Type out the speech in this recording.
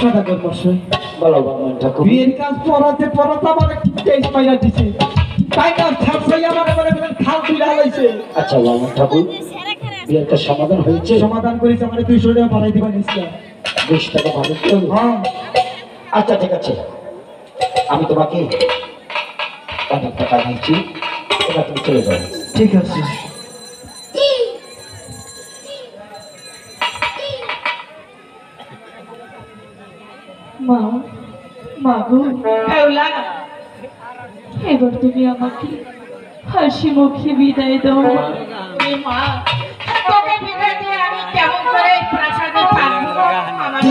সদাগর মশাই, বলো বামন ঠাকুর। বিয়ের কাজ পড়াতে পড়াতে আমার একটু তেজ পাইয়া দিছে, তাই না ছাড়ছাই আমার মনে করেন খাল তুলে হালাইছে। আচ্ছা বামন ঠাকুর, বিয়ের কাজ সমাধান হয়েছে? সমাধান করেছে, আমার 200 টাকা বাড়াই দিবা নিশ্চয়। 20 টাকা ভালো তো? হ্যাঁ আচ্ছা ঠিক আছে, আমি তোমাকে অনেক টাকা দিচ্ছি, এবার তুমি চলে যাও। ঠিক আছে। মা, মা গো, এবার তুমি আমাকে হাসি মুখে বিদায় দাও। মা, তোকে বিদায় দিয়ে আমি কেমন করে এই প্রাসাদে থাকবো? আমার